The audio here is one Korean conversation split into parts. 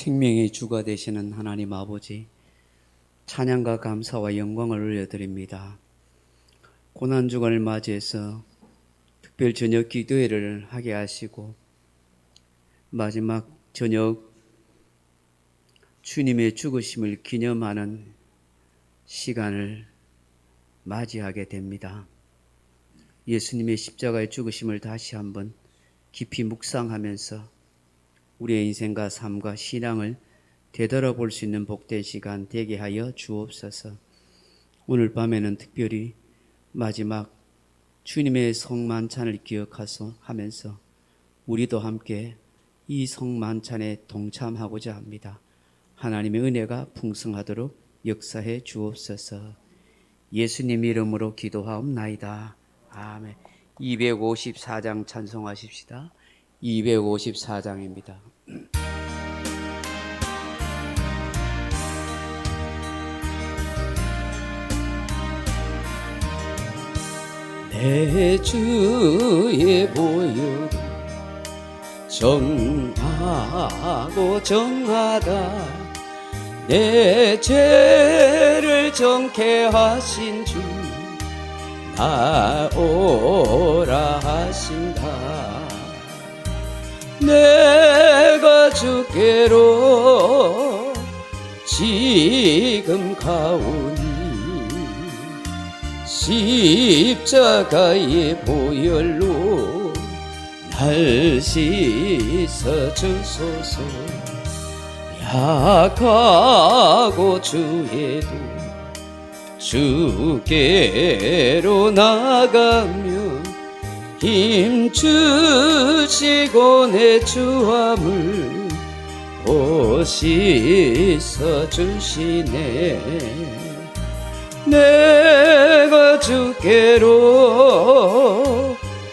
생명의 주가 되시는 하나님 아버지, 찬양과 감사와 영광을 올려드립니다. 고난주간을 맞이해서 특별 저녁 기도회를 하게 하시고 마지막 저녁 주님의 죽으심을 기념하는 시간을 맞이하게 됩니다. 예수님의 십자가의 죽으심을 다시 한번 깊이 묵상하면서 우리의 인생과 삶과 신앙을 되돌아볼 수 있는 복된 시간 되게 하여 주옵소서. 오늘 밤에는 특별히 마지막 주님의 성만찬을 기억하면서 우리도 함께 이 성만찬에 동참하고자 합니다. 하나님의 은혜가 풍성하도록 역사해 주옵소서. 예수님 이름으로 기도하옵나이다. 아멘. 254장 찬송하십시다. 254장입니다. 내 주의 보혈이 정하고 정하다, 내 죄를 정케 하신 주 나오라 하신다. 내가 주께로 지금 가오니 십자가의 보혈로 날 씻어 주소서. 약하고 주에도 주께로 나가며 힘주시고 내 주함을 씻어 주시네. 내가 주께로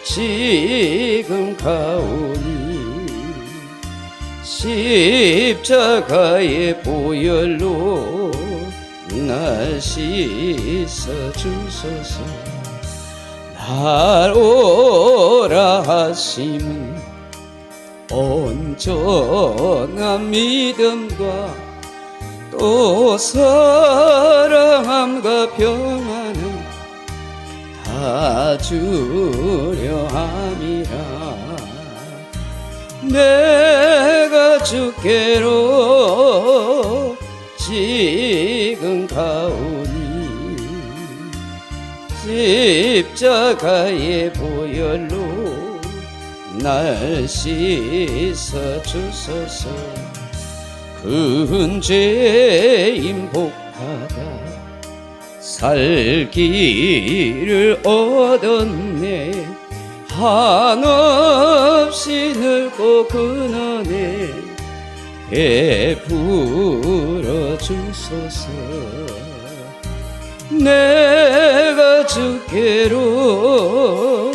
지금 가오니 십자가의 보혈로 날 씻어 주소서. 날 오라 하심은 온전한 믿음과 또 사랑함과 평안은 다 주려 함이라. 내가 주께로 지금 가오니 십자가의 보혈로 날 씻어 주소서. 큰 죄인 복받아 살기를 얻었네. 한없이 넓고 근원에 베풀어 주소서. 내가 주께로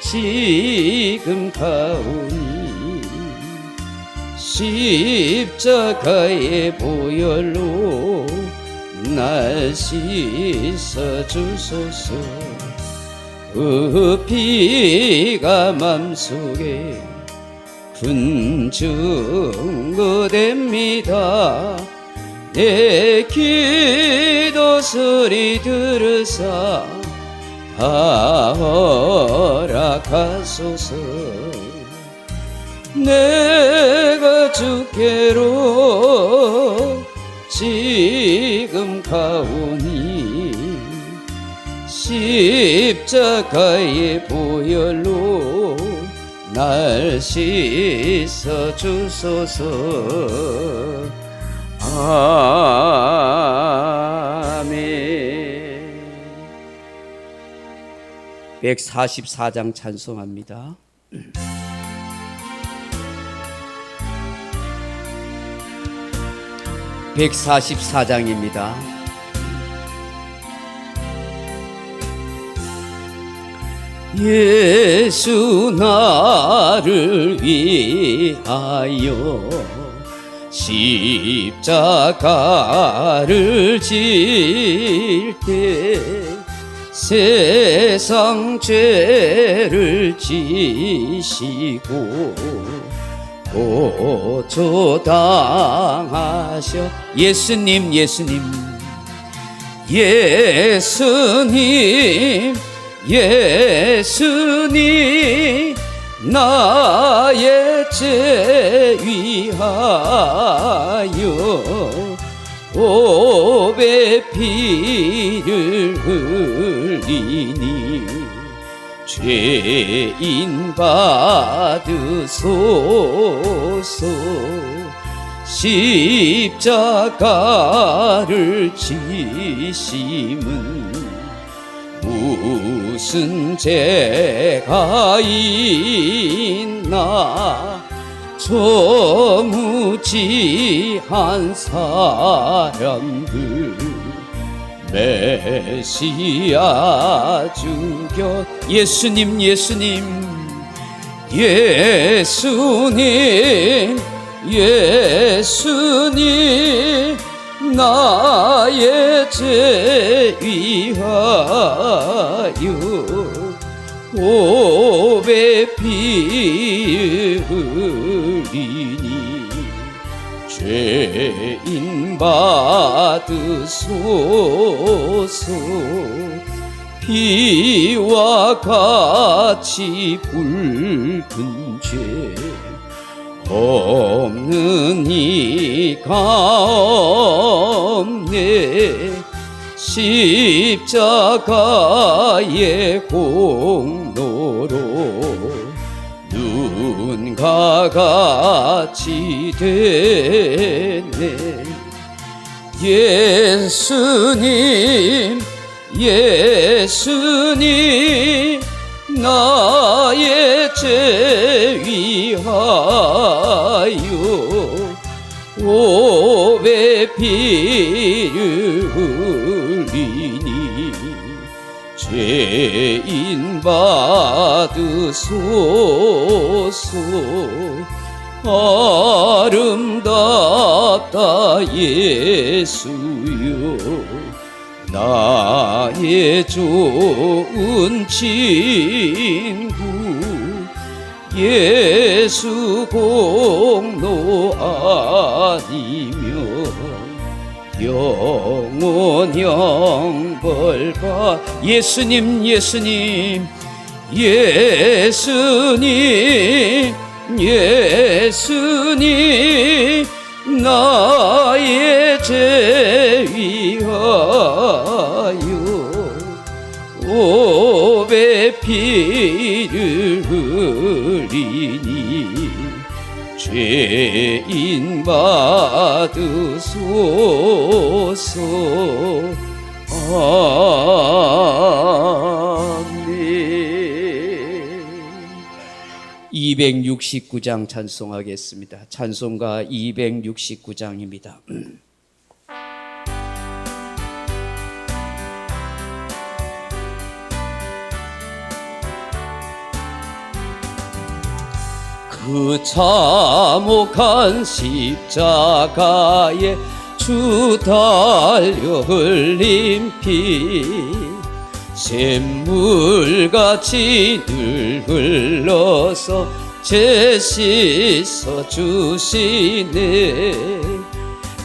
지금 가오니 십자가의 보혈로 날 씻어 주소서. 그 피가 맘속에 큰 증거 됩니다. 내 기도 소리 들으사 다 허락하소서. 내가 주께로 지금 가오니 십자가의 보혈로 날 씻어 주소서. 아멘. 144장 찬송합니다. 144장입니다. 예수 나를 위하여 십자가를 질 때 세상 죄를 지시고 고초당하셔. 예수님 예수님 예수님 예수님 나의 죄 위하여 보배 피를 흘리니 죄인 받으소서. 십자가를 지심은 무슨 죄가 있나 저무지한 사람들 메시아 주겨. 예수님 예수님 예수님 예수님 나의 죄 위하여 보배 피 흘리니 죄인 받으소서. 피와 같이 붉은 죄 없는 이가 없네. 십자가의 공로로 눈과 같이 됐네. 예수님 예수님 나의 죄 위하여 보배 피를 흘리니 죄인 받으소서. 아름답다 예수여 나의 좋은 친구. 예수 공로 아니면 영원 형벌받. 예수님 예수님 예수님 예수님 나의 죄 위하여 보배 피를 흘리니 죄인 받으소서. 아멘. 269장 찬송하겠습니다. 찬송가 269장입니다. 그 참혹한 십자가에 주 달려 흘린 피 샘물같이 늘 흘러서 죄 씻어 주시네.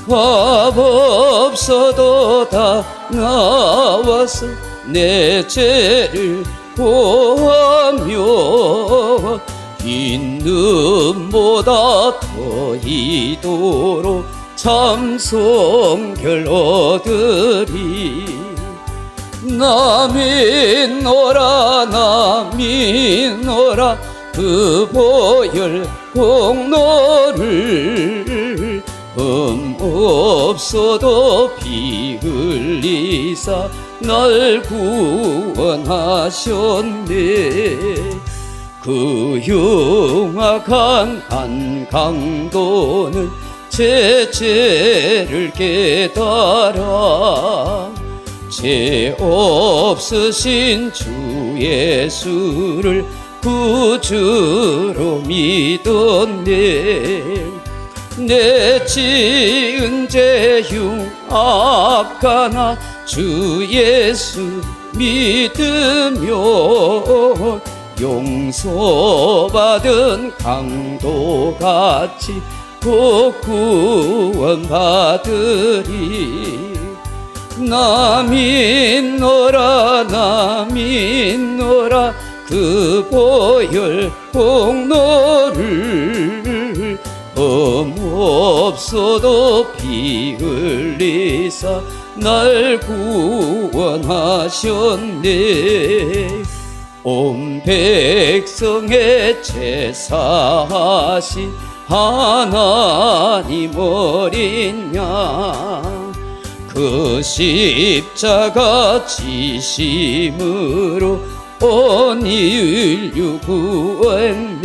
값 없어도 다 나와서 내 죄를 보하며 흰 눈보다 더 이도록 참성결 얻으리. 나 믿노라 나 믿노라 그 보혈 공로를 없어도 피 흘리사 날 구원하셨네. 그 흉악한 한 강도는 제 죄를 깨달아 죄 없으신 주 예수를 구주로 믿었네. 내 지은 죄 흉악하나 주 예수 믿으며 용서받은 강도같이 곧 구원받으리. 나 믿노라 나 믿노라 그 보혈 공로를 없어도 피 흘리사 날 구원하셨네. 온 백성의 제사하신 하나님 어린 양, 그 십자가 지심으로 온 인류 구했네.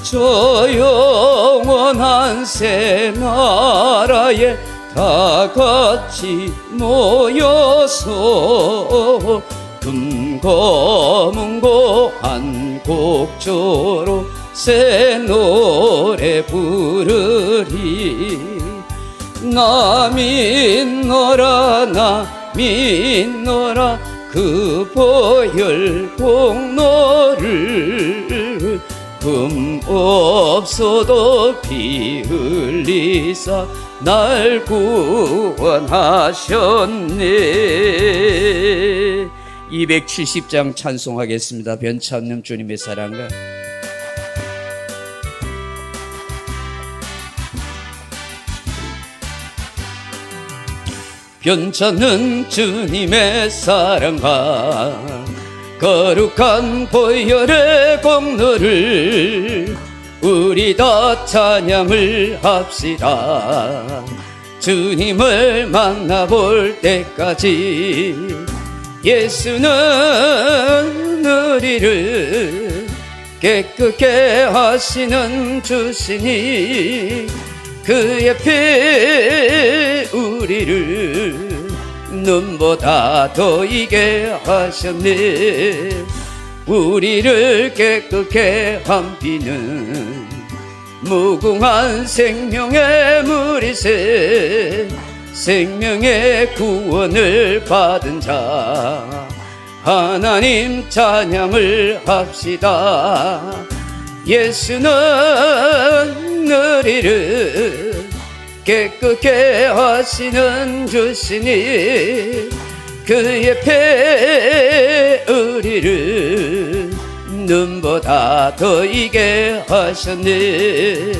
저 영원한 새 나라에 다 같이 모여서 금검은고 한 곡조로 새 노래 부르리. 나 믿노라 나 믿노라 그 보혈 공로를 금 없어도 피 흘리사 날 구원하셨네. 270장 찬송하겠습니다. 변찮는 주님의 사랑과 변찮는 주님의 사랑과 거룩한 보혈의 공로를 우리 다 찬양을 합시다. 주님을 만나볼 때까지 예수는 우리를 깨끗게 하시는 주시니 그의 피 우리를 눈보다 더 이게 하셨네. 우리를 깨끗게 한 피는 무궁한 생명의 물이세. 생명의 구원을 받은 자 하나님 찬양을 합시다. 예수는 우리를 깨끗게 하시는 주시니 그의 피 우리를 눈보다 더 이게 하셨네.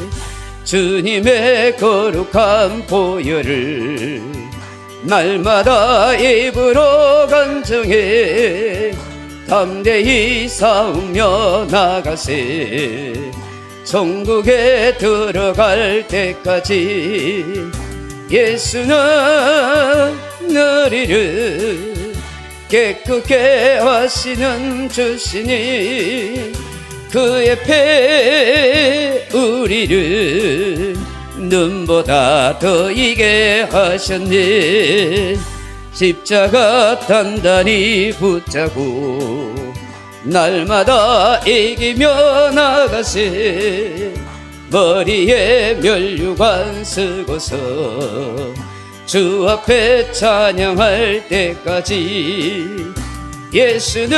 주님의 거룩한 보혈을 날마다 입으로 간증해 담대히 싸우며 나가세. 천국에 들어갈 때까지 예수는 우리를 깨끗게 하시는 주시니 그의 피 우리를 눈보다 더 이게 하셨네. 십자가 단단히 붙잡고 날마다 이기며 나가세. 머리에 면류관 쓰고서 주 앞에 찬양할 때까지 예수는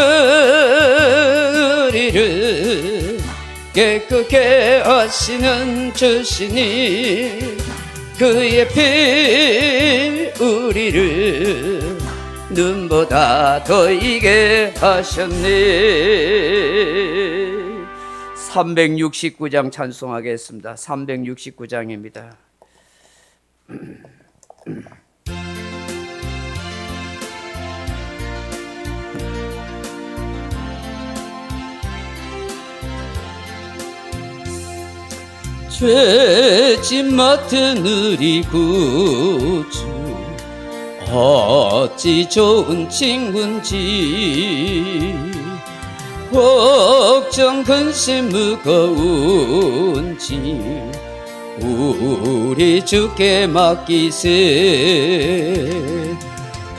우리를 깨끗게 하시는 주시니 그의 피 우리를 눈보다 더 이게 하셨네. 369장 찬송하겠습니다. 369장입니다. 죄짐 맡은 우리 구주 어찌 좋은 친구인지 걱정 근심 무거운지 우리 주께 맡기세.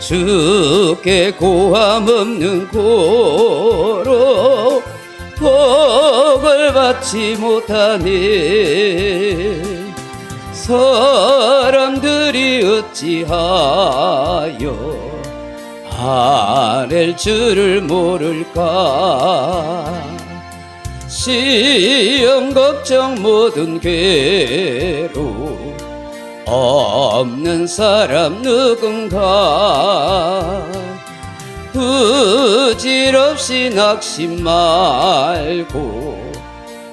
주께 고함 없는 고로 복을 받지 못하네. 사람들이 어찌하여 아랠 줄을 모를까. 시험 걱정 모든 괴로움 없는 사람 누군가. 부질없이 낙심 말고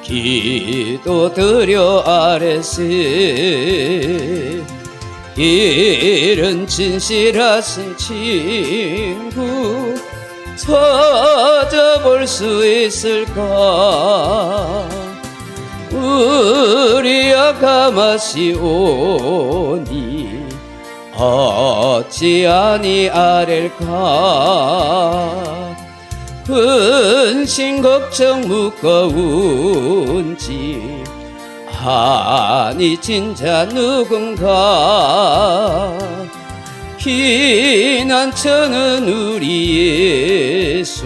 기도드려 아뢰세. 이런 진실하신 친구 찾아볼 수 있을까. 우리 아가마시 오니 어찌 아니 아랠까. 근심 걱정 무거운지 아니 진짜 누군가. 피난처는 우리 예수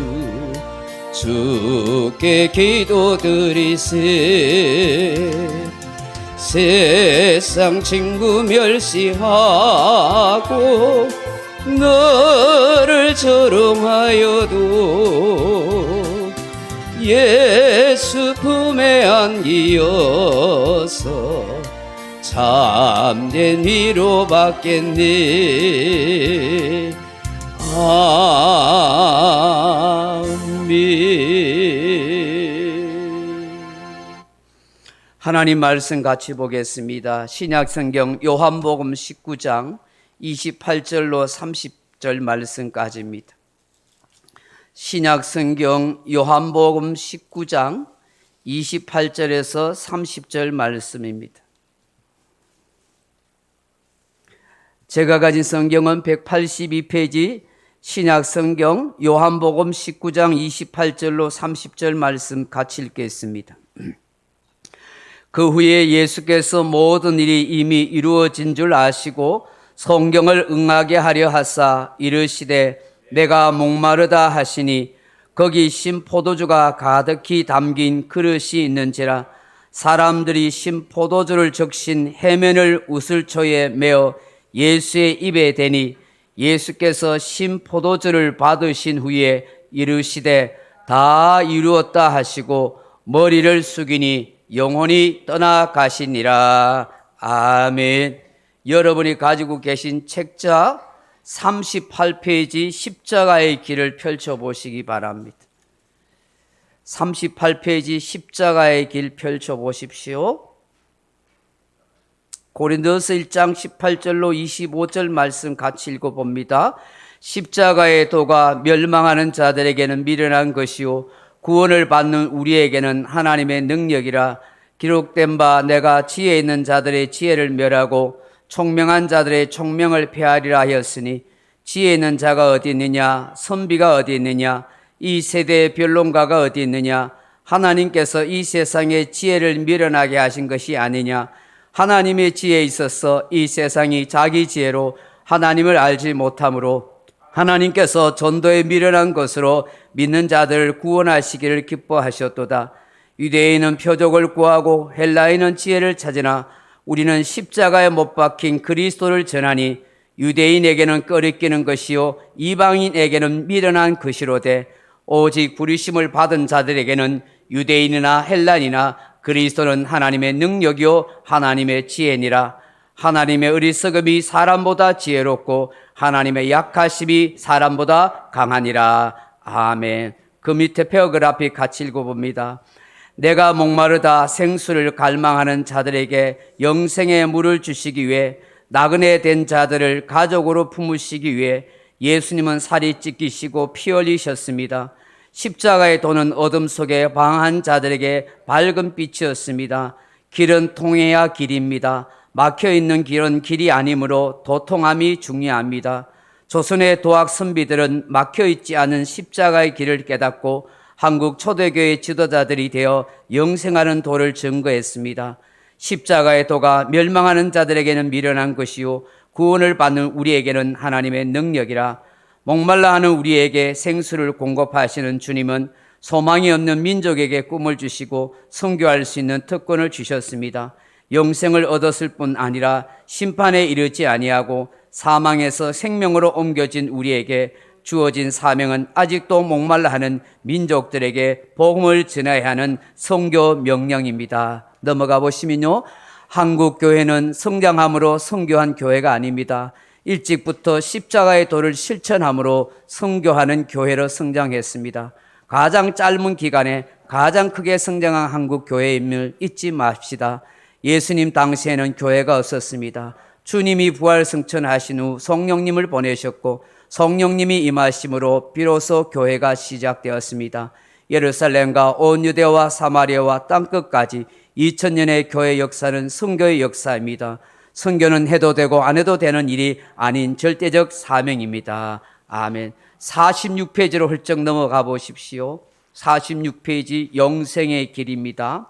주께 기도드리세. 세상 친구 멸시하고 너를 조롱하여도 예수 품에 안기어서 참된 위로 받겠네. 아멘. 하나님 말씀 같이 보겠습니다. 신약성경 요한복음 19장 28절로 30절 말씀까지입니다. 신약성경 요한복음 19장 28절에서 30절 말씀입니다. 제가 가진 성경은 182페이지 신약성경 요한복음 19장 28절로 30절 말씀 같이 읽겠습니다. 그 후에 예수께서 모든 일이 이미 이루어진 줄 아시고 성경을 응하게 하려 하사 이르시되 내가 목마르다 하시니 거기 신 포도주가 가득히 담긴 그릇이 있는지라. 사람들이 신 포도주를 적신 해면을 우슬초에 메어 예수의 입에 대니 예수께서 신 포도주를 받으신 후에 이르시되 다 이루었다 하시고 머리를 숙이니 영혼이 떠나가시니라. 아멘. 여러분이 가지고 계신 책자 38페이지 십자가의 길을 펼쳐보시기 바랍니다. 38페이지 십자가의 길 펼쳐보십시오. 고린도서 1장 18절로 25절 말씀 같이 읽어봅니다. 십자가의 도가 멸망하는 자들에게는 미련한 것이요 구원을 받는 우리에게는 하나님의 능력이라. 기록된 바 내가 지혜 있는 자들의 지혜를 멸하고 총명한 자들의 총명을 폐하리라 하였으니 지혜 있는 자가 어디 있느냐, 선비가 어디 있느냐, 이 세대의 변론가가 어디 있느냐. 하나님께서 이 세상의 지혜를 미련하게 하신 것이 아니냐. 하나님의 지혜에 있어서 이 세상이 자기 지혜로 하나님을 알지 못하므로 하나님께서 전도에 미련한 것으로 믿는 자들을 구원하시기를 기뻐하셨도다. 유대인은 표적을 구하고 헬라인은 지혜를 찾으나 우리는 십자가에 못 박힌 그리스도를 전하니 유대인에게는 꺼리끼는 것이요 이방인에게는 미련한 것이로되 오직 부르심을 받은 자들에게는 유대인이나 헬라인이나 그리스도는 하나님의 능력이요 하나님의 지혜니라. 하나님의 어리석음이 사람보다 지혜롭고 하나님의 약하심이 사람보다 강하니라. 아멘. 그 밑에 패러그래프 같이 읽어봅니다. 내가 목마르다 생수를 갈망하는 자들에게 영생의 물을 주시기 위해 나그네 된 자들을 가족으로 품으시기 위해 예수님은 살이 찢기시고 피 흘리셨습니다. 십자가의 도는 어둠 속에 방황한 자들에게 밝은 빛이었습니다. 길은 통해야 길입니다. 막혀있는 길은 길이 아니므로 도통함이 중요합니다. 조선의 도학 선비들은 막혀있지 않은 십자가의 길을 깨닫고 한국 초대교회 지도자들이 되어 영생하는 도를 증거했습니다. 십자가의 도가 멸망하는 자들에게는 미련한 것이요 구원을 받는 우리에게는 하나님의 능력이라. 목말라 하는 우리에게 생수를 공급하시는 주님은 소망이 없는 민족에게 꿈을 주시고 선교할 수 있는 특권을 주셨습니다. 영생을 얻었을 뿐 아니라 심판에 이르지 아니하고 사망에서 생명으로 옮겨진 우리에게 주어진 사명은 아직도 목말라 하는 민족들에게 복음을 전해야 하는 선교 명령입니다. 넘어가 보시면요. 한국 교회는 성장함으로 선교한 교회가 아닙니다. 일찍부터 십자가의 도를 실천함으로 선교하는 교회로 성장했습니다. 가장 짧은 기간에 가장 크게 성장한 한국 교회임을 잊지 맙시다. 예수님 당시에는 교회가 없었습니다. 주님이 부활 승천하신 후 성령님을 보내셨고 성령님이 임하심으로 비로소 교회가 시작되었습니다. 예루살렘과 온 유대와 사마리아와 땅끝까지 2000년의 교회 역사는 선교의 역사입니다. 선교는 해도 되고 안 해도 되는 일이 아닌 절대적 사명입니다. 아멘. 46페이지로 훌쩍 넘어가 보십시오. 46페이지 영생의 길입니다.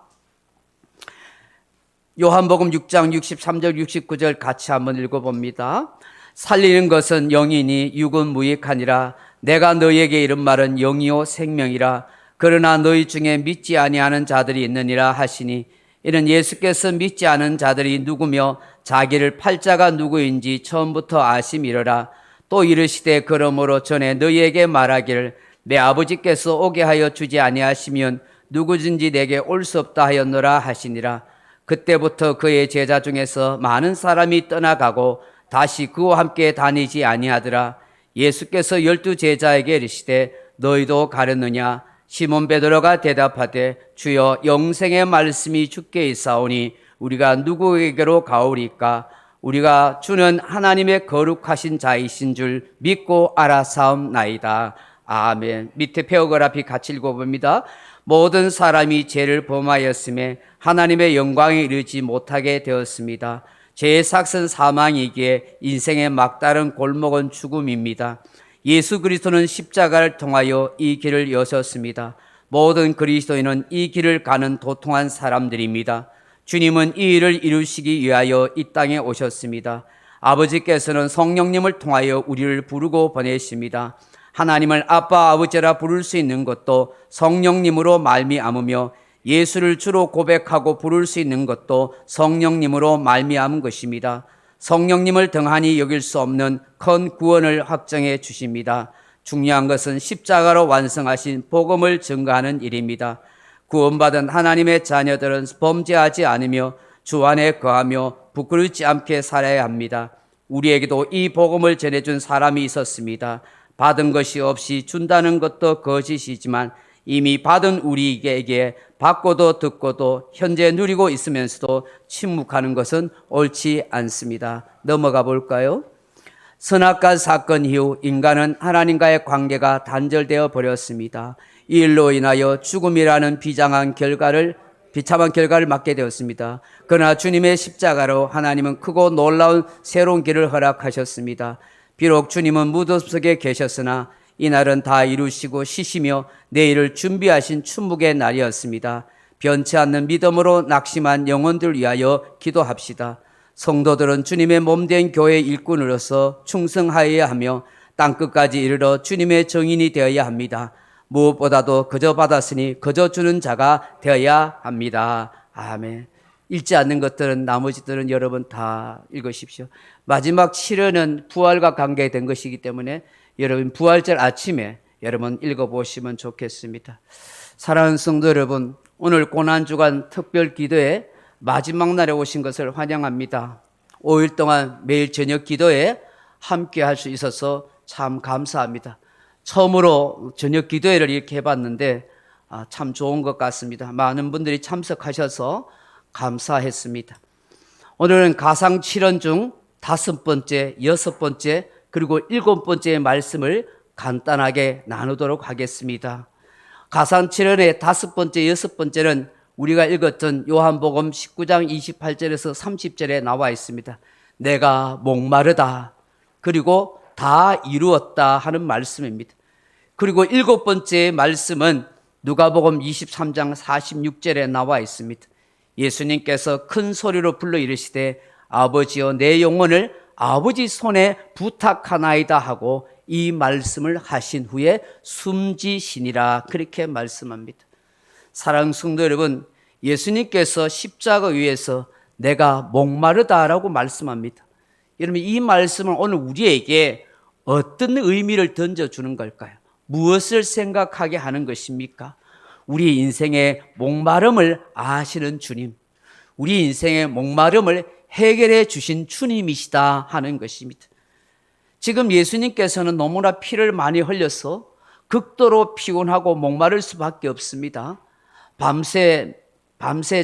요한복음 6장 63절 69절 같이 한번 읽어봅니다. 살리는 것은 영이니 육은 무익하니라. 내가 너희에게 이른 말은 영이요 생명이라. 그러나 너희 중에 믿지 아니하는 자들이 있느니라 하시니, 이는 예수께서 믿지 않은 자들이 누구며 자기를 팔자가 누구인지 처음부터 아심이러라. 또 이르시되 그러므로 전에 너희에게 말하기를 내 아버지께서 오게 하여 주지 아니하시면 누구든지 내게 올 수 없다 하였노라 하시니라. 그때부터 그의 제자 중에서 많은 사람이 떠나가고 다시 그와 함께 다니지 아니하더라. 예수께서 12 제자에게 이르시되 너희도 가렸느냐? 시몬 베드로가 대답하되 주여 영생의 말씀이 주께 있사오니 우리가 누구에게로 가오리까? 우리가 주는 하나님의 거룩하신 자이신 줄 믿고 알아사옵나이다. 아멘. 밑에 페어그래피 같이 읽어봅니다. 모든 사람이 죄를 범하였음에 하나님의 영광에 이르지 못하게 되었습니다. 죄의 삭은 사망이기에 인생의 막다른 골목은 죽음입니다. 예수 그리스도는 십자가를 통하여 이 길을 여셨습니다. 모든 그리스도인은 이 길을 가는 도통한 사람들입니다. 주님은 이 일을 이루시기 위하여 이 땅에 오셨습니다. 아버지께서는 성령님을 통하여 우리를 부르고 보내십니다. 하나님을 아빠 아버지라 부를 수 있는 것도 성령님으로 말미암으며 예수를 주로 고백하고 부를 수 있는 것도 성령님으로 말미암은 것입니다. 성령님을 등한히 여길 수 없는 큰 구원을 확정해 주십니다. 중요한 것은 십자가로 완성하신 복음을 증거하는 일입니다. 구원받은 하나님의 자녀들은 범죄하지 않으며 주 안에 거하며 부끄럽지 않게 살아야 합니다. 우리에게도 이 복음을 전해준 사람이 있었습니다. 받은 것이 없이 준다는 것도 거짓이지만 이미 받은 우리에게 받고도 듣고도 현재 누리고 있으면서도 침묵하는 것은 옳지 않습니다. 넘어가 볼까요? 선악과 사건 이후 인간은 하나님과의 관계가 단절되어 버렸습니다. 이 일로 인하여 죽음이라는 비참한 결과를 맞게 되었습니다. 그러나 주님의 십자가로 하나님은 크고 놀라운 새로운 길을 허락하셨습니다. 비록 주님은 무덤 속에 계셨으나 이날은 다 이루시고 쉬시며 내일을 준비하신 축복의 날이었습니다. 변치 않는 믿음으로 낙심한 영혼들 위하여 기도합시다. 성도들은 주님의 몸된 교회의 일꾼으로서 충성하여야 하며 땅끝까지 이르러 주님의 증인이 되어야 합니다. 무엇보다도 거저 받았으니 거저 주는 자가 되어야 합니다. 아멘. 읽지 않는 것들은 나머지들은 여러분 다 읽으십시오. 마지막 7회는 부활과 관계된 것이기 때문에 여러분 부활절 아침에 여러분 읽어보시면 좋겠습니다. 사랑하는 성도 여러분, 오늘 고난주간 특별 기도에 마지막 날에 오신 것을 환영합니다. 5일 동안 매일 저녁 기도에 함께 할 수 있어서 참 감사합니다. 처음으로 저녁 기도회를 이렇게 해봤는데 참 좋은 것 같습니다. 많은 분들이 참석하셔서 감사했습니다. 오늘은 가상 7원 중 5번째, 6번째, 그리고 7번째 말씀을 간단하게 나누도록 하겠습니다. 가상 7원의 5번째, 6번째는 우리가 읽었던 요한복음 19장 28절에서 30절에 나와 있습니다. 내가 목마르다. 그리고 다 이루었다 하는 말씀입니다. 그리고 7번째 말씀은 누가복음 23장 46절에 나와 있습니다. 예수님께서 큰 소리로 불러 이르시되 아버지여 내 영혼을 아버지 손에 부탁하나이다 하고 이 말씀을 하신 후에 숨지시니라 그렇게 말씀합니다. 사랑하는 성도 여러분, 예수님께서 십자가 위에서 내가 목마르다라고 말씀합니다. 여러분 이 말씀은 오늘 우리에게 어떤 의미를 던져주는 걸까요? 무엇을 생각하게 하는 것입니까? 우리 인생의 목마름을 아시는 주님, 우리 인생의 목마름을 해결해 주신 주님이시다 하는 것입니다. 지금 예수님께서는 너무나 피를 많이 흘려서 극도로 피곤하고 목마를 수밖에 없습니다. 밤새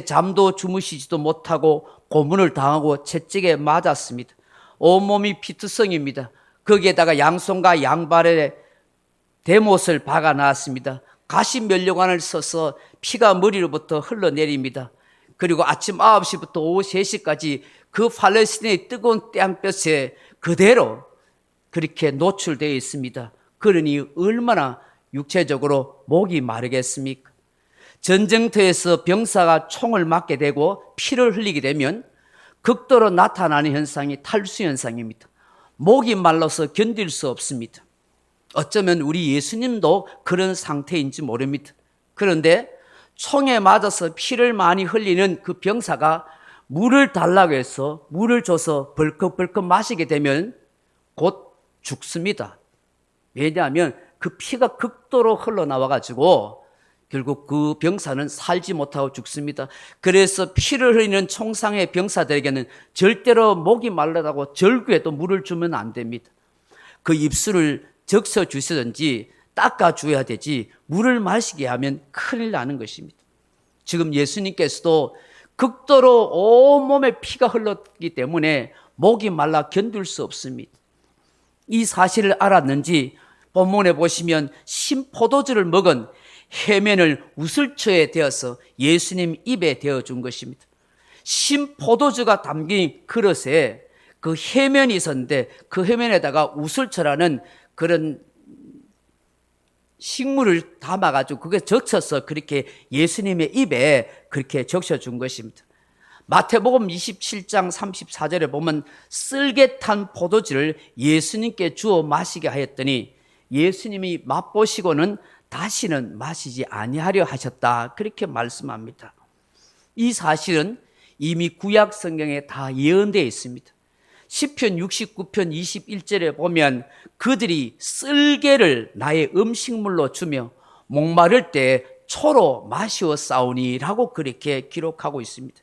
잠도 주무시지도 못하고 고문을 당하고 채찍에 맞았습니다. 온몸이 피투성입니다. 거기에다가 양손과 양발에 대못을 박아 놨습니다. 가시 면류관을 써서 피가 머리로부터 흘러내립니다. 그리고 아침 9시부터 오후 3시까지 그 팔레스틴의 뜨거운 땀볕에 그대로 그렇게 노출되어 있습니다. 그러니 얼마나 육체적으로 목이 마르겠습니까? 전쟁터에서 병사가 총을 맞게 되고 피를 흘리게 되면 극도로 나타나는 현상이 탈수 현상입니다. 목이 말라서 견딜 수 없습니다. 어쩌면 우리 예수님도 그런 상태인지 모릅니다. 그런데 총에 맞아서 피를 많이 흘리는 그 병사가 물을 달라고 해서 물을 줘서 벌컥벌컥 마시게 되면 곧 죽습니다. 왜냐하면 그 피가 극도로 흘러나와가지고 결국 그 병사는 살지 못하고 죽습니다. 그래서 피를 흘리는 총상의 병사들에게는 절대로 목이 말라다고 절규에도 물을 주면 안 됩니다. 그 입술을 적셔 주시든지 닦아줘야 되지 물을 마시게 하면 큰일 나는 것입니다. 지금 예수님께서도 극도로 온몸에 피가 흘렀기 때문에 목이 말라 견딜 수 없습니다. 이 사실을 알았는지 본문에 보시면 신포도주를 먹은 해면을 우슬초에 대어서 예수님 입에 대어준 것입니다. 신포도주가 담긴 그릇에 그 해면이 있었는데 그 해면에다가 우슬초라는 그런 식물을 담아가지고 그게 적셔서 그렇게 예수님의 입에 그렇게 적셔준 것입니다. 마태복음 27장 34절에 보면 쓸개 탄 포도주를 예수님께 주어 마시게 하였더니 예수님이 맛보시고는 다시는 마시지 아니하려 하셨다. 그렇게 말씀합니다. 이 사실은 이미 구약 성경에 다 예언되어 있습니다. 시편 69편 21절에 보면 그들이 쓸개를 나의 음식물로 주며 목마를 때 초로 마시어 싸우니라고 그렇게 기록하고 있습니다.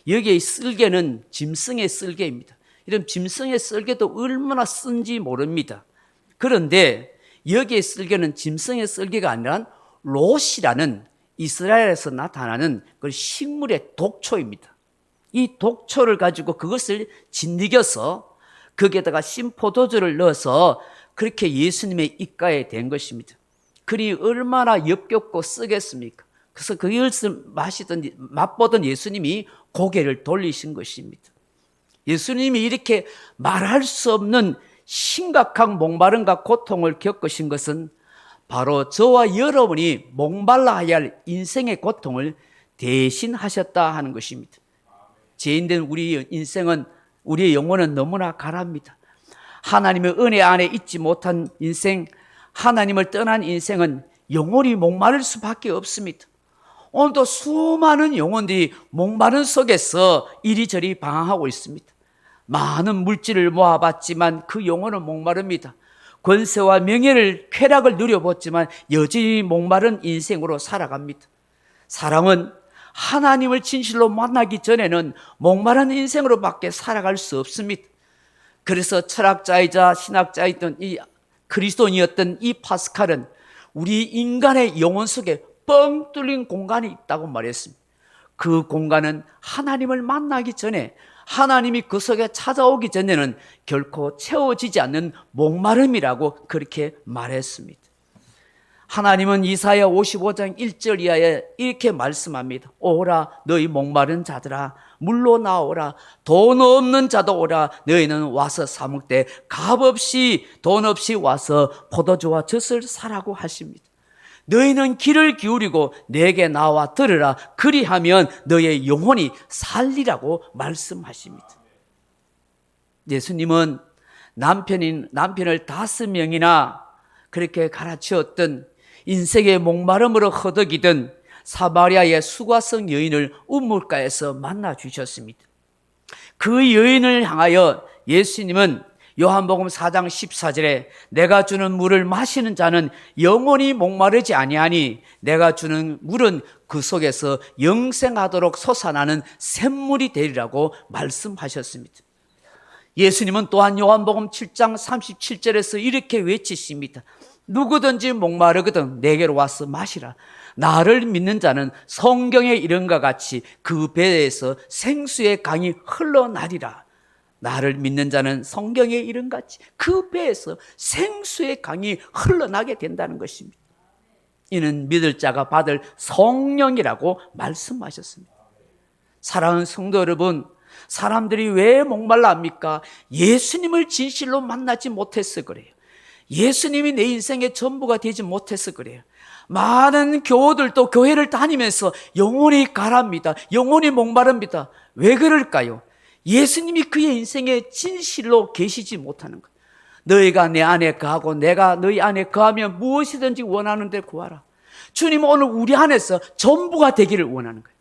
여기에 쓸개는 짐승의 쓸개입니다. 이런 짐승의 쓸개도 얼마나 쓴지 모릅니다. 그런데 여기에 쓸개는 짐승의 쓸개가 아니라 롯이라는 이스라엘에서 나타나는 그 식물의 독초입니다. 이 독초를 가지고 그것을 짓이겨서 거기에다가 신포도주를 넣어서 그렇게 예수님의 입가에 댄 것입니다. 그리 얼마나 역겹고 쓰겠습니까? 그래서 그것을 맛보던 예수님이 고개를 돌리신 것입니다. 예수님이 이렇게 말할 수 없는 심각한 목마름과 고통을 겪으신 것은 바로 저와 여러분이 목말라야 할 인생의 고통을 대신하셨다 하는 것입니다. 죄인된 우리 인생은, 우리의 영혼은 너무나 가랍니다. 하나님의 은혜 안에 있지 못한 인생, 하나님을 떠난 인생은 영혼이 목마를 수밖에 없습니다. 오늘도 수많은 영혼들이 목마른 속에서 이리저리 방황하고 있습니다. 많은 물질을 모아봤지만 그 영혼은 목마릅니다. 권세와 명예를, 쾌락을 누려봤지만 여전히 목마른 인생으로 살아갑니다. 사람은 하나님을 진실로 만나기 전에는 목마른 인생으로밖에 살아갈 수 없습니다. 그래서 철학자이자 신학자이던 이 그리스도인이었던 이 파스칼은 우리 인간의 영혼 속에 뻥 뚫린 공간이 있다고 말했습니다. 그 공간은 하나님을 만나기 전에, 하나님이 그 속에 찾아오기 전에는 결코 채워지지 않는 목마름이라고 그렇게 말했습니다. 하나님은 이사야 55장 1절 이하에 이렇게 말씀합니다. 오라 너희 목마른 자들아 물로 나오라. 돈 없는 자도 오라. 너희는 와서 사 먹되 값없이 돈 없이 와서 포도주와 젖을 사라고 하십니다. 너희는 귀를 기울이고 내게 나와 들으라. 그리하면 너의 영혼이 살리라고 말씀하십니다. 예수님은 남편을 5명이나 그렇게 갈아치웠던, 인생의 목마름으로 허덕이던 사마리아의 수가성 여인을 우물가에서 만나 주셨습니다. 그 여인을 향하여 예수님은 요한복음 4장 14절에 내가 주는 물을 마시는 자는 영원히 목마르지 아니하니 내가 주는 물은 그 속에서 영생하도록 솟아나는 샘물이 되리라고 말씀하셨습니다. 예수님은 또한 요한복음 7장 37절에서 이렇게 외치십니다. 누구든지 목마르거든 내게로 와서 마시라. 나를 믿는 자는 성경에 이른과 같이 그 배에서 생수의 강이 흘러나리라. 나를 믿는 자는 성경에 이른 같이 그 배에서 생수의 강이 흘러나게 된다는 것입니다. 이는 믿을 자가 받을 성령이라고 말씀하셨습니다. 사랑하는 성도 여러분, 사람들이 왜 목말라 합니까? 예수님을 진실로 만나지 못해서 그래요. 예수님이 내 인생의 전부가 되지 못해서 그래요. 많은 교우들도 교회를 다니면서 영혼이 가랍니다. 영혼이 목마릅니다. 왜 그럴까요? 예수님이 그의 인생에 진실로 계시지 못하는 거예요. 너희가 내 안에 거하고 내가 너희 안에 거하면 무엇이든지 원하는 데 구하라. 주님은 오늘 우리 안에서 전부가 되기를 원하는 거예요.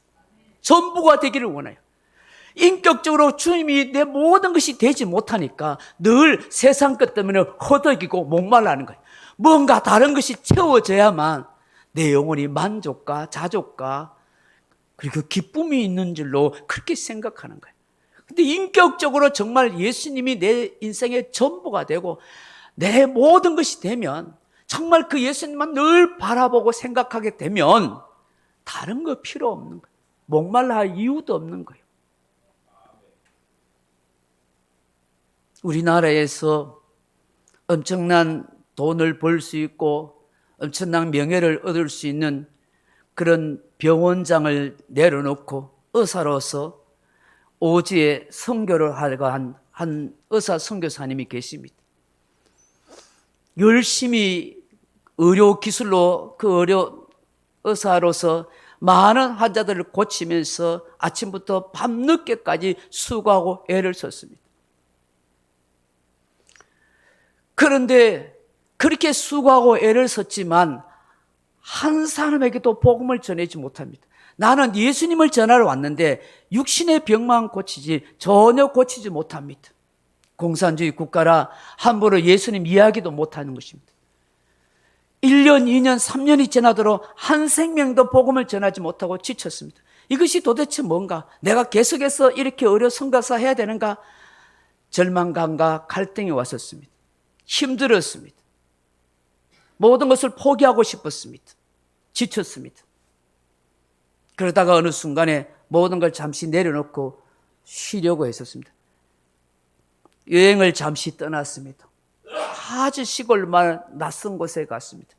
전부가 되기를 원해요. 인격적으로 주님이 내 모든 것이 되지 못하니까 늘 세상 것 때문에 허덕이고 목말라는 거예요. 뭔가 다른 것이 채워져야만 내 영혼이 만족과 자족과 그리고 기쁨이 있는 줄로 그렇게 생각하는 거예요. 근데 인격적으로 정말 예수님이 내 인생의 전부가 되고 내 모든 것이 되면 정말 그 예수님만 늘 바라보고 생각하게 되면 다른 거 필요 없는 거예요. 목말라 할 이유도 없는 거예요. 우리나라에서 엄청난 돈을 벌 수 있고 엄청난 명예를 얻을 수 있는 그런 병원장을 내려놓고 의사로서 오지에 선교를 하려고 한 의사 선교사님이 계십니다. 열심히 의료 기술로 그 의료 의사로서 많은 환자들을 고치면서 아침부터 밤늦게까지 수고하고 애를 썼습니다. 그런데 그렇게 수고하고 애를 썼지만 한 사람에게도 복음을 전하지 못합니다. 나는 예수님을 전하러 왔는데 육신의 병만 고치지 전혀 고치지 못합니다. 공산주의 국가라 함부로 예수님 이야기도 못하는 것입니다. 1년, 2년, 3년이 지나도록 한 생명도 복음을 전하지 못하고 지쳤습니다. 이것이 도대체 뭔가? 내가 계속해서 이렇게 의료 선교사 해야 되는가? 절망감과 갈등이 왔었습니다. 힘들었습니다. 모든 것을 포기하고 싶었습니다. 지쳤습니다. 그러다가 어느 순간에 모든 걸 잠시 내려놓고 쉬려고 했었습니다. 여행을 잠시 떠났습니다. 아주 시골만 낯선 곳에 갔습니다.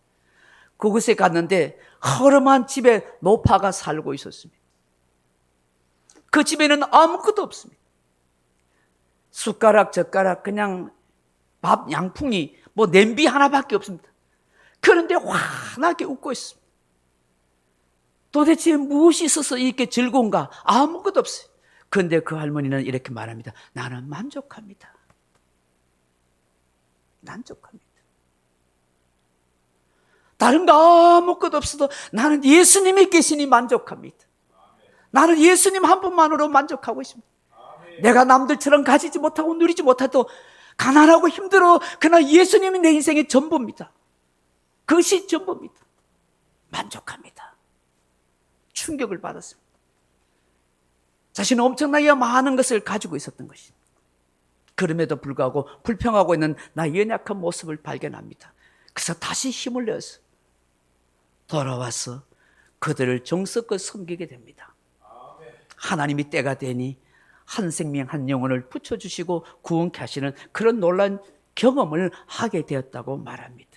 그곳에 갔는데 허름한 집에 노파가 살고 있었습니다. 그 집에는 아무것도 없습니다. 숟가락, 젓가락, 그냥 밥 양풍이 냄비 하나밖에 없습니다. 그런데 환하게 웃고 있습니다. 도대체 무엇이 있어서 이렇게 즐거운가? 아무것도 없어요. 그런데 그 할머니는 이렇게 말합니다. 나는 만족합니다. 만족합니다. 다른 거 아무것도 없어도 나는 예수님이 계시니 만족합니다. 나는 예수님 한 분만으로 만족하고 있습니다. 내가 남들처럼 가지지 못하고 누리지 못해도 가난하고 힘들어. 그러나 예수님이 내 인생의 전부입니다. 그것이 전부입니다. 만족합니다. 충격을 받았습니다. 자신은 엄청나게 많은 것을 가지고 있었던 것입니다. 그럼에도 불구하고 불평하고 있는 나의 연약한 모습을 발견합니다. 그래서 다시 힘을 내서 돌아와서 그들을 정성껏 섬기게 됩니다. 하나님이 때가 되니 한 생명 한 영혼을 붙여주시고 구원케 하시는 그런 놀라운 경험을 하게 되었다고 말합니다.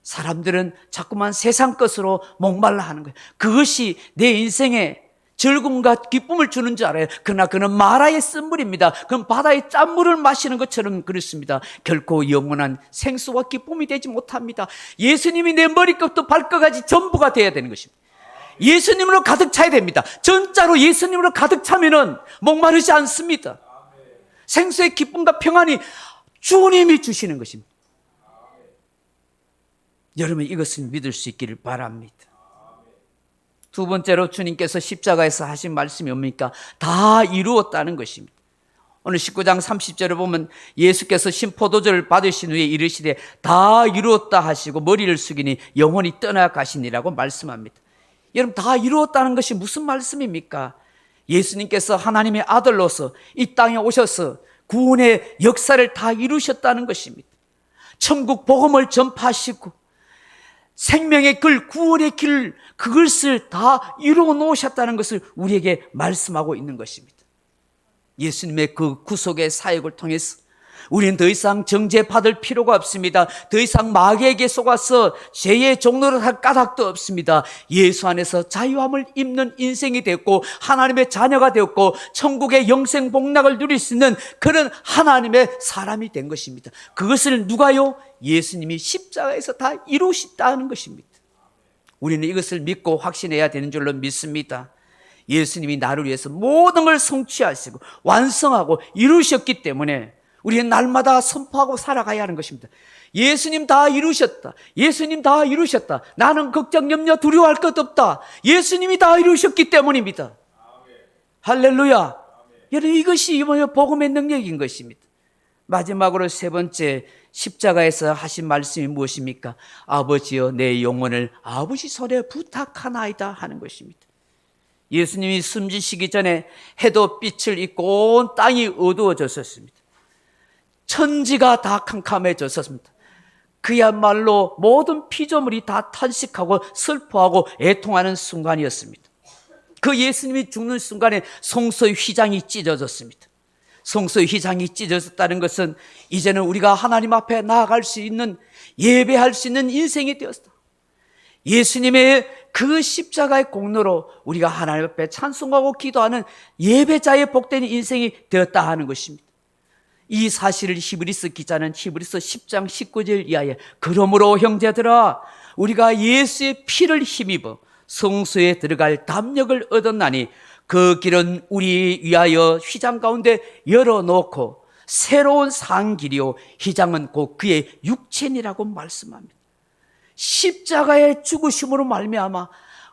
사람들은 자꾸만 세상 것으로 목말라 하는 거예요. 그것이 내 인생에 즐거움과 기쁨을 주는 줄 알아요. 그러나 그는 마라의 쓴물입니다. 그건 바다의 짠물을 마시는 것처럼 그렇습니다. 결코 영원한 생수와 기쁨이 되지 못합니다. 예수님이 내 머리끝부터 발끝까지 전부가 되어야 되는 것입니다. 예수님으로 가득 차야 됩니다. 전자로 예수님으로 가득 차면은 목마르지 않습니다. 생수의 기쁨과 평안이 주님이 주시는 것입니다. 여러분 이것을 믿을 수 있기를 바랍니다. 두 번째로 주님께서 십자가에서 하신 말씀이 뭡니까? 다 이루었다는 것입니다. 오늘 19장 30절에 보면 예수께서 신포도주를 받으신 후에 이르시되 다 이루었다 하시고 머리를 숙이니 영혼이 떠나가시니라고 말씀합니다. 여러분, 다 이루었다는 것이 무슨 말씀입니까? 예수님께서 하나님의 아들로서 이 땅에 오셔서 구원의 역사를 다 이루셨다는 것입니다. 천국 복음을 전파하시고 생명의 길, 구원의 길, 그것을 다 이루어 놓으셨다는 것을 우리에게 말씀하고 있는 것입니다. 예수님의 그 구속의 사역을 통해서 우리는 더 이상 정죄받을 필요가 없습니다. 더 이상 마귀에게 속아서 죄의 종로를 할 까닭도 없습니다. 예수 안에서 자유함을 입는 인생이 되었고 하나님의 자녀가 되었고 천국의 영생 복락을 누릴 수 있는 그런 하나님의 사람이 된 것입니다. 그것을 누가요? 예수님이 십자가에서 다 이루셨다는 것입니다. 우리는 이것을 믿고 확신해야 되는 줄로 믿습니다. 예수님이 나를 위해서 모든 걸 성취하시고 완성하고 이루셨기 때문에 우리는 날마다 선포하고 살아가야 하는 것입니다. 예수님 다 이루셨다. 예수님 다 이루셨다. 나는 걱정, 염려, 두려워할 것 없다. 예수님이 다 이루셨기 때문입니다. 할렐루야. 여러분, 이것이 복음의 능력인 것입니다. 마지막으로 세 번째, 십자가에서 하신 말씀이 무엇입니까? 아버지여 내 영혼을 아버지 손에 부탁하나이다 하는 것입니다. 예수님이 숨지시기 전에 해도 빛을 잊고 온 땅이 어두워졌었습니다. 천지가 다 캄캄해졌었습니다. 그야말로 모든 피조물이 다 탄식하고 슬퍼하고 애통하는 순간이었습니다. 그 예수님이 죽는 순간에 성소의 휘장이 찢어졌습니다. 성소의 휘장이 찢어졌다는 것은 이제는 우리가 하나님 앞에 나아갈 수 있는, 예배할 수 있는 인생이 되었다. 예수님의 그 십자가의 공로로 우리가 하나님 앞에 찬송하고 기도하는 예배자의 복된 인생이 되었다 하는 것입니다. 이 사실을 히브리서 기자는 히브리서 10장 19절 이하에 그러므로 형제들아 우리가 예수의 피를 힘입어 성소에 들어갈 담력을 얻었나니 그 길은 우리 위하여 휘장 가운데 열어놓고 새로운 상길이요 휘장은 곧 그의 육체니라고 말씀합니다. 십자가의 죽으심으로 말미암아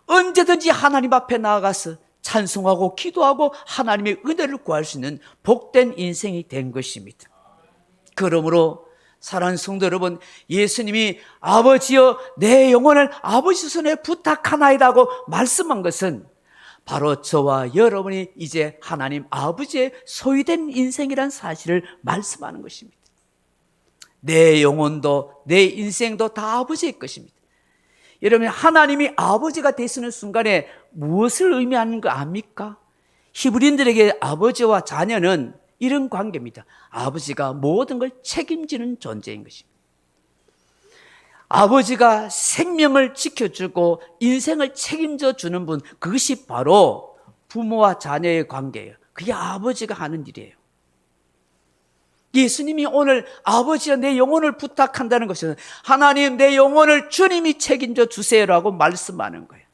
언제든지 하나님 앞에 나아가서 찬송하고 기도하고 하나님의 은혜를 구할 수 있는 복된 인생이 된 것입니다. 그러므로 사랑하는 성도 여러분, 예수님이 아버지여 내 영혼을 아버지 손에 부탁하나이다고 말씀한 것은 바로 저와 여러분이 이제 하나님 아버지의 소유된 인생이란 사실을 말씀하는 것입니다. 내 영혼도 내 인생도 다 아버지의 것입니다. 여러분, 하나님이 아버지가 되시는 순간에 무엇을 의미하는 거 압니까? 히브리인들에게 아버지와 자녀는 이런 관계입니다. 아버지가 모든 걸 책임지는 존재인 것입니다. 아버지가 생명을 지켜주고 인생을 책임져 주는 분, 그것이 바로 부모와 자녀의 관계예요. 그게 아버지가 하는 일이에요. 예수님이 오늘 아버지여 내 영혼을 부탁한다는 것은 하나님 내 영혼을 주님이 책임져 주세요라고 말씀하는 거예요.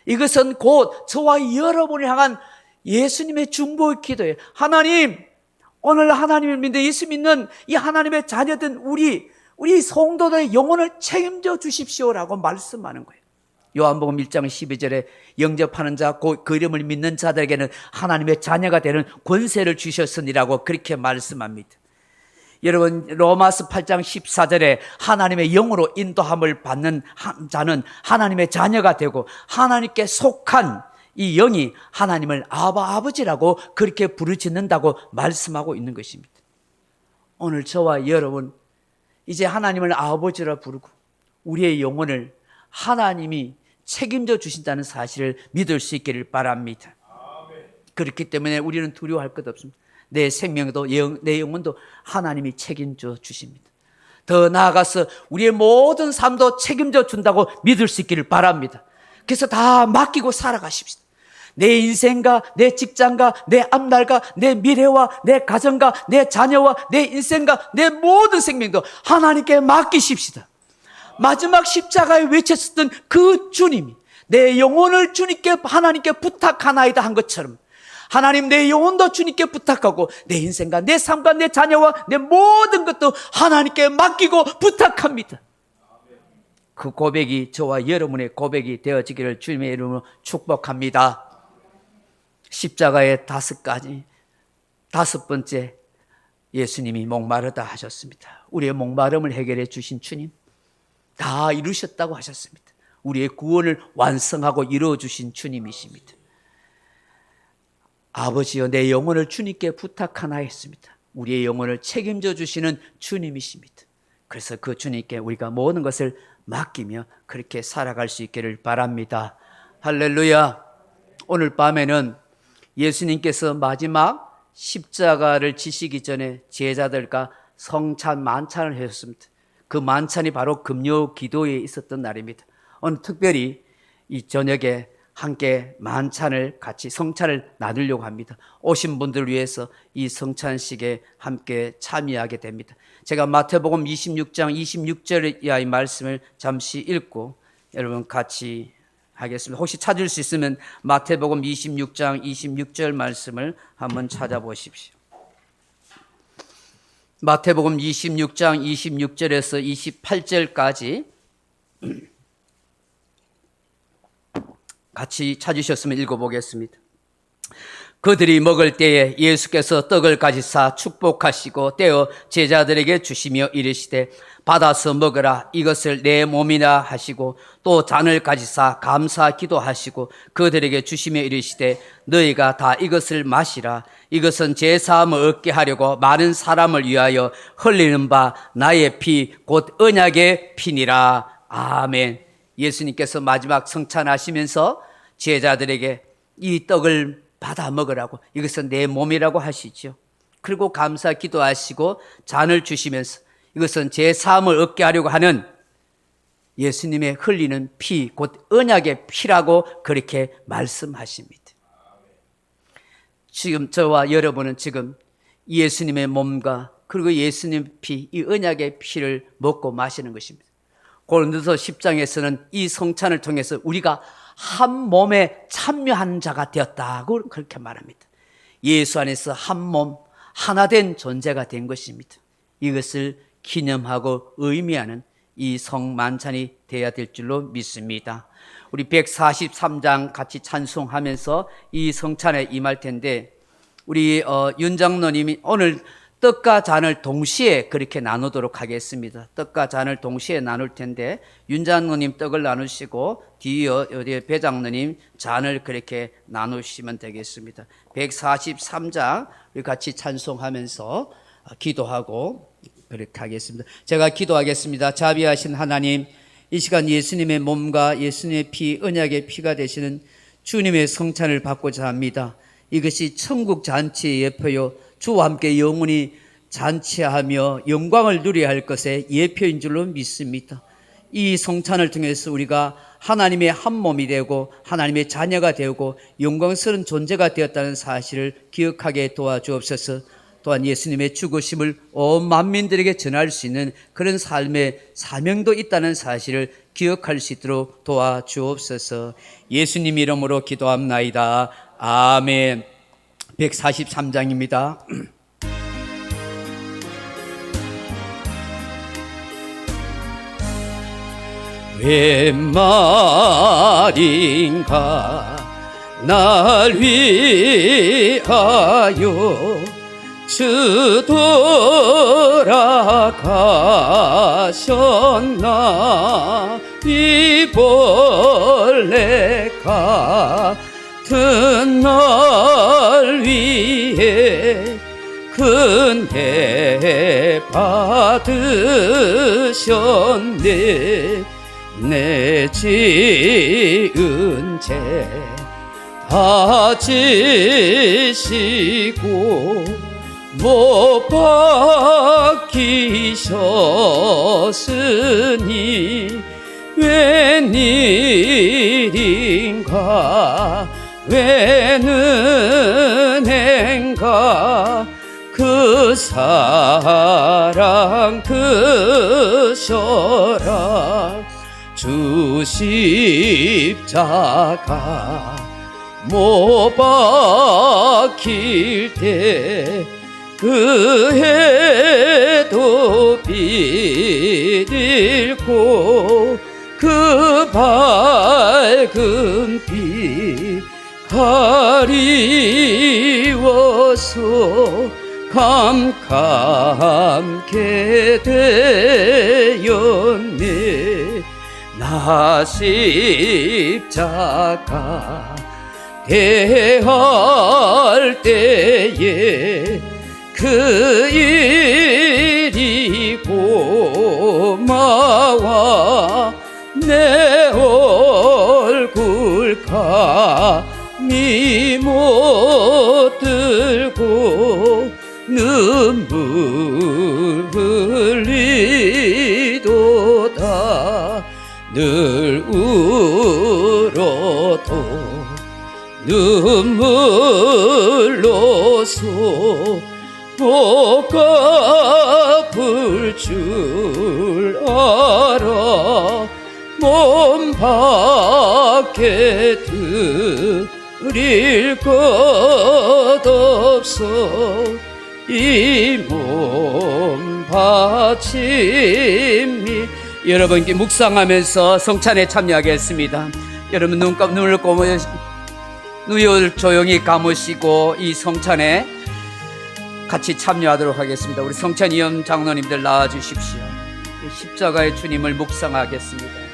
이것은 곧 저와 여러분을 향한 예수님의 중보의 기도예요. 하나님, 오늘 하나님을 믿는 예수 믿는 이 하나님의 자녀된 우리 성도들의 영혼을 책임져 주십시오라고 말씀하는 거예요. 요한복음 1장 12절에 영접하는 자, 그 이름을 믿는 자들에게는 하나님의 자녀가 되는 권세를 주셨으니라고 그렇게 말씀합니다. 여러분, 로마서 8장 14절에 하나님의 영으로 인도함을 받는 자는 하나님의 자녀가 되고 하나님께 속한 이 영이 하나님을 아버지라고 그렇게 부르짖는다고 말씀하고 있는 것입니다. 오늘 저와 여러분 이제 하나님을 아버지라 부르고 우리의 영혼을 하나님이 책임져 주신다는 사실을 믿을 수 있기를 바랍니다. 그렇기 때문에 우리는 두려워할 것 없습니다. 내 생명도 내 영혼도 하나님이 책임져 주십니다. 더 나아가서 우리의 모든 삶도 책임져 준다고 믿을 수 있기를 바랍니다. 그래서 다 맡기고 살아가십시다. 내 인생과 내 직장과 내 앞날과 내 미래와 내 가정과 내 자녀와 내 인생과 내 모든 생명도 하나님께 맡기십시다. 마지막 십자가에 외쳤었던 그 주님이 내 영혼을 주님께 하나님께 부탁하나이다 한 것처럼 하나님 내 영혼도 주님께 부탁하고 내 인생과 내 삶과 내 자녀와 내 모든 것도 하나님께 맡기고 부탁합니다. 그 고백이 저와 여러분의 고백이 되어지기를 주님의 이름으로 축복합니다. 십자가의 5가지 5번째, 예수님이 목마르다 하셨습니다. 우리의 목마름을 해결해 주신 주님, 다 이루셨다고 하셨습니다. 우리의 구원을 완성하고 이루어 주신 주님이십니다. 아버지여, 내 영혼을 주님께 부탁하나 했습니다. 우리의 영혼을 책임져 주시는 주님이십니다. 그래서 그 주님께 우리가 모든 것을 맡기며 그렇게 살아갈 수 있기를 바랍니다. 할렐루야. 오늘 밤에는 예수님께서 마지막 십자가를 지시기 전에 제자들과 성찬 만찬을 하셨습니다. 그 만찬이 바로 금요 기도에 있었던 날입니다. 오늘 특별히 이 저녁에 함께 만찬을 같이 성찬을 나누려고 합니다. 오신 분들을 위해서 이 성찬식에 함께 참여하게 됩니다. 제가 마태복음 26장 26절의 이 말씀을 잠시 읽고 여러분 같이 하겠습니다. 혹시 찾을 수 있으면 마태복음 26장 26절 말씀을 한번 찾아보십시오. 마태복음 26장 26절에서 28절까지 같이 찾으셨으면 읽어보겠습니다. 그들이 먹을 때에 예수께서 떡을 가지사 축복하시고 떼어 제자들에게 주시며 이르시되 받아서 먹으라, 이것을 내 몸이라 하시고 또 잔을 가지사 감사 기도하시고 그들에게 주시며 이르시되 너희가 다 이것을 마시라, 이것은 제 사함을 얻게 하려고 많은 사람을 위하여 흘리는 바 나의 피 곧 언약의 피니라. 아멘. 예수님께서 마지막 성찬하시면서 제자들에게 이 떡을 받아 먹으라고, 이것은 내 몸이라고 하시죠. 그리고 감사 기도하시고 잔을 주시면서 이것은 제 사함을 얻게 하려고 하는 예수님의 흘리는 피, 곧 언약의 피라고 그렇게 말씀하십니다. 지금 저와 여러분은 지금 예수님의 몸과 그리고 예수님의 피, 이 언약의 피를 먹고 마시는 것입니다. 고린도서 10장에서는 이 성찬을 통해서 우리가 한 몸에 참여한 자가 되었다고 그렇게 말합니다. 예수 안에서 한 몸, 하나 된 존재가 된 것입니다. 이것을 기념하고 의미하는 이 성만찬이 되어야 될 줄로 믿습니다. 우리 143장 같이 찬송하면서 이 성찬에 임할 텐데, 우리 윤 장로님이 오늘 떡과 잔을 동시에 그렇게 나누도록 하겠습니다. 떡과 잔을 동시에 나눌 텐데 윤 장로님 떡을 나누시고 뒤에 배 장로님 잔을 그렇게 나누시면 되겠습니다. 143장 우리 같이 찬송하면서 기도하고 그렇게 하겠습니다. 제가 기도하겠습니다. 자비하신 하나님, 이 시간 예수님의 몸과 예수님의 피, 언약의 피가 되시는 주님의 성찬을 받고자 합니다. 이것이 천국 잔치의 예표요 주와 함께 영원히 잔치하며 영광을 누려야 할 것의 예표인 줄로 믿습니다. 이 성찬을 통해서 우리가 하나님의 한 몸이 되고 하나님의 자녀가 되고 영광스러운 존재가 되었다는 사실을 기억하게 도와주옵소서. 또한 예수님의 죽으심을 온 만민들에게 전할 수 있는 그런 삶의 사명도 있다는 사실을 기억할 수 있도록 도와주옵소서. 예수님 이름으로 기도합나이다. 아멘. 143장입니다. 웬 말인가 날 위하여 주 돌아가셨나, 이 본래 같은 날 위해 근혜 받으셨네. 내 지은 죄 다 지시고 못 박히셨으니 웬일인가 웬 은혜인가 그 사랑 크셔라. 주 십자가 못 박힐 때 그 해도 빛일고 그 밝은 빛 가리워 주셔서 감감케 되었네. 나 십자가 대할 때에 그 일이 고마워 내 얼굴 감히 못 들고 눈물 흘리도다. 늘 울어도 눈물로서 못 갚을 줄 알아. 몸 밖에 드릴 것 없어. 이 몸 바침이 여러분께 묵상하면서 성찬에 참여하겠습니다. 여러분 눈을 조용히 감으시고 이 성찬에 같이 참여하도록 하겠습니다. 우리 성찬위원 장로님들 나와주십시오. 십자가의 주님을 묵상하겠습니다.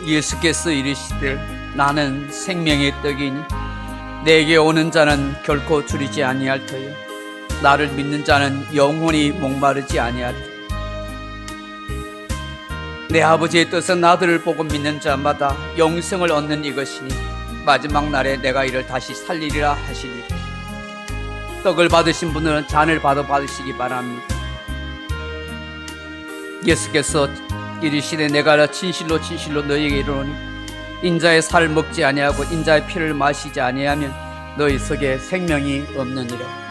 예수께서 이르시되 나는 생명의 떡이니 내게 오는 자는 결코 줄이지 아니할 터요 나를 믿는 자는 영원히 목마르지 아니하리라. 내 아버지의 뜻은 나들을 보고 믿는 자마다 영생을 얻는 이것이니 마지막 날에 내가 이를 다시 살리리라 하시니 떡을 받으신 분들은 잔을 받으시기 바랍니다. 예수께서 이르시되 내가 진실로 진실로 너희에게 이르노니 인자의 살을 먹지 아니하고 인자의 피를 마시지 아니하면 너희 속에 생명이 없느니라.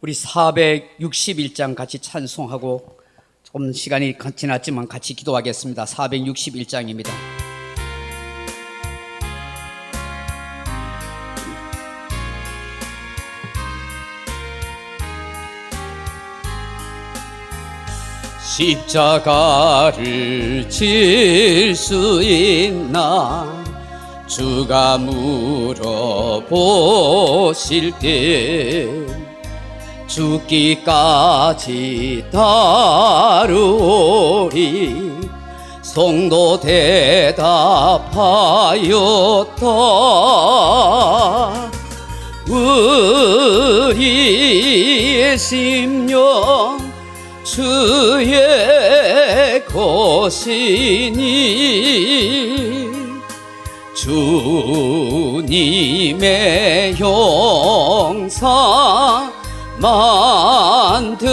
우리 461장 같이 찬송하고 조금 시간이 지났지만 같이 기도하겠습니다. 461장입니다. 십자가를 질 수 있나 주가 물어보실 때 죽기까지 따르오리 성도 대답하였다. 우리의 심령 주의 것이니 주님의 형상 만드소서.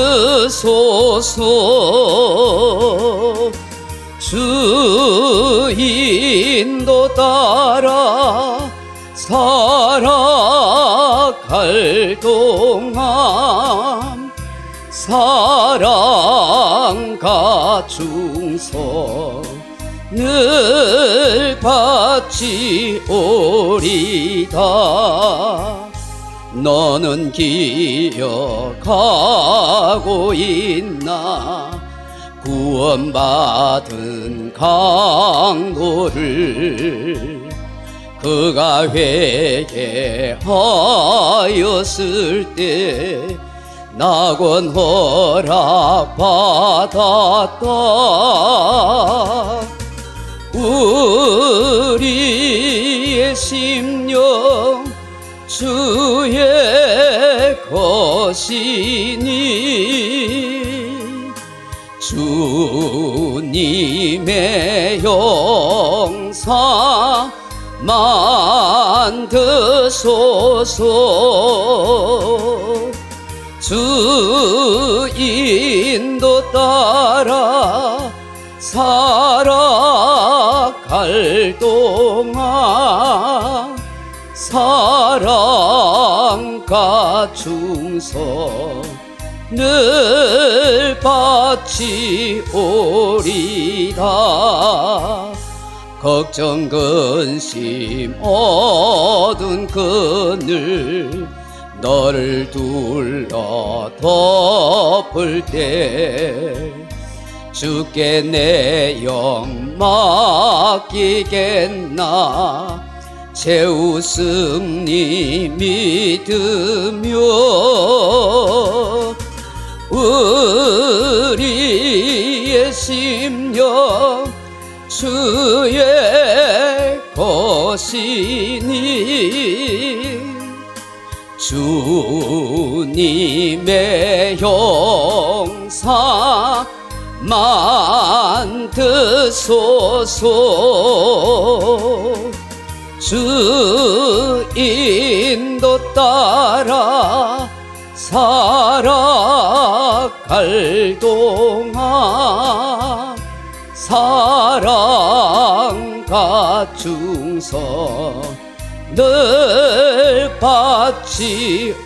주 인도 따라 살아갈 동안 사랑과 충성을 바치오리다. 너는 기억하고 있나 구원받은 강도를 그가 회개하였을 때 낙원 허락받았다. 우리의 심령 주의 것이니 주님의 형상 만드소서. 주 인도 따라 살아갈 동안 사랑과 충성을 바치오리다. 걱정 근심 어두운 그늘 너를 둘러 덮을 때 주께 내 영 맡기겠나. 최후 승리 믿으며 우리의 심령 주의 것이니 주님의 형상 만드소서. 주 인도 따라 살아갈 동안 사랑과 충성을 바치오리다.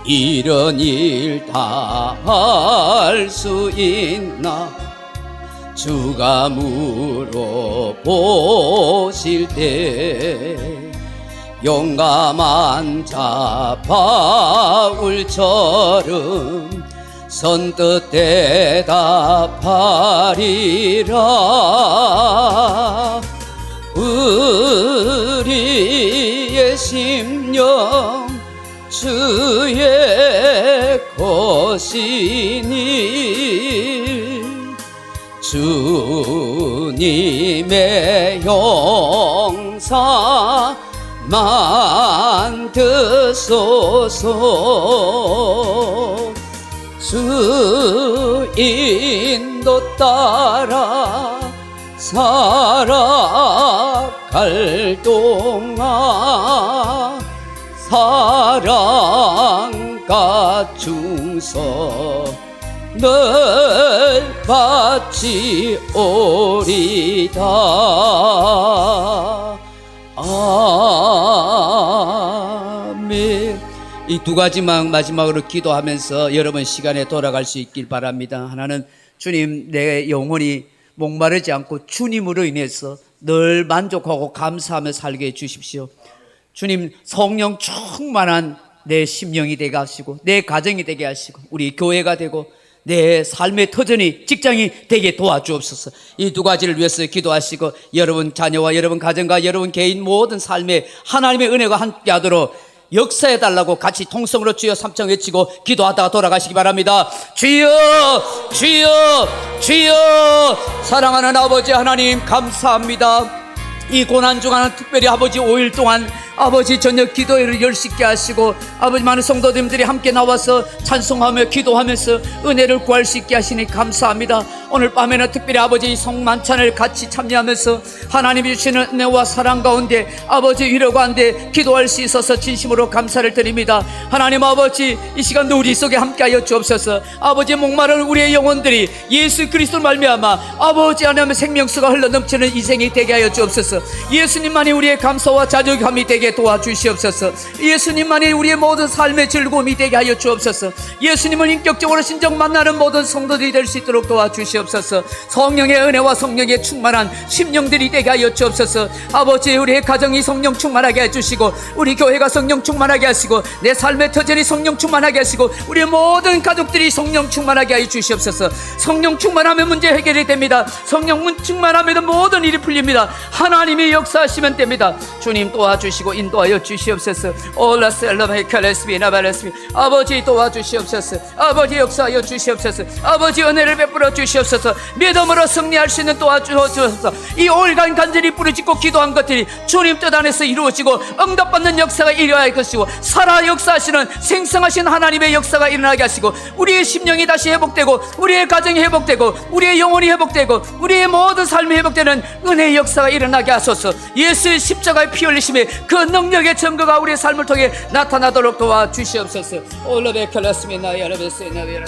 이런 일 다 할 수 있나 주가 물어보실 때 용감한 자 바울처럼 선뜻 대답하리라. 우리의 심령 주의 것이니 주님의 형상 만드소서. 주 인도 따라 살아갈 동안 사랑과 충성을 바치오리다. 아멘. 이 두 가지만 마지막으로 기도하면서 여러분 시간에 돌아갈 수 있길 바랍니다. 하나는 주님, 내 영혼이 목마르지 않고 주님으로 인해서 늘 만족하고 감사하며 살게 해주십시오. 주님, 성령 충만한 내 심령이 되게 하시고 내 가정이 되게 하시고 우리 교회가 되고 내 삶의 터전이 직장이 되게 도와주옵소서. 이 두 가지를 위해서 기도하시고 여러분 자녀와 여러분 가정과 여러분 개인 모든 삶에 하나님의 은혜가 함께하도록 역사해달라고 같이 통성으로 주여 삼창 외치고 기도하다가 돌아가시기 바랍니다. 주여 주여 주여. 사랑하는 아버지 하나님 감사합니다. 이 고난 중에는 특별히 아버지 5일 동안 아버지 저녁 기도회를 열심히 하시고 아버지 많은 성도님들이 함께 나와서 찬송하며 기도하면서 은혜를 구할 수 있게 하시니 감사합니다. 오늘 밤에는 특별히 아버지 성만찬을 같이 참여하면서 하나님이 주시는 은혜와 사랑 가운데 아버지 위로 가운데 기도할 수 있어서 진심으로 감사를 드립니다. 하나님 아버지 이 시간도 우리 속에 함께하여 주옵소서. 아버지 목마른 우리의 영혼들이 예수 그리스도를 말미암아 아버지 하나님의 생명수가 흘러넘치는 인생이 되게 하여 주옵소서. 예수님만이 우리의 감사와 자족함이 되게 도와주시옵소서. 예수님만이 우리의 모든 삶의 즐거움이 되게 하여 주옵소서. 예수님을 인격적으로 신정 만나는 모든 성도들이 될 수 있도록 도와주시옵소서. 성령의 은혜와 성령의 충만한 심령들이 되게 하여 주옵소서. 아버지 우리의 가정이 성령 충만하게 해주시고 우리 교회가 성령 충만하게 하시고 내 삶의 터전이 성령 충만하게 하시고 우리의 모든 가족들이 성령 충만하게 하여 주시옵소서. 성령 충만하면 문제 해결이 됩니다. 성령 충만하면 모든 일이 풀립니다. 하나님이 역사하시면 됩니다. 주님 도와주시고 인도하여 주시옵소서. 아버지 도와주시옵소서. 아버지 역사하여 주시옵소서. 아버지 은혜를 베풀어 주시옵소서. 믿음으로 승리할 수 있는 도와주옵소서. 이 5일간 간절히 부르짖고 기도한 것들이 주님 뜻 안에서 이루어지고 응답받는 역사가 일어날 것이고 살아 역사하시는 생성하신 하나님의 역사가 일어나게 하시고 우리의 심령이 다시 회복되고 우리의 가정이 회복되고 우리의 영혼이 회복되고 우리의 모든 삶이 회복되는 은혜의 역사가 일어나게 하소서. 예수의 십자가의 피 흘리심의 그 능력의 증거가 우리의 삶을 통해 나타나도록 도와주시옵소서. 올라베 칼라스미나 야라베스나 베라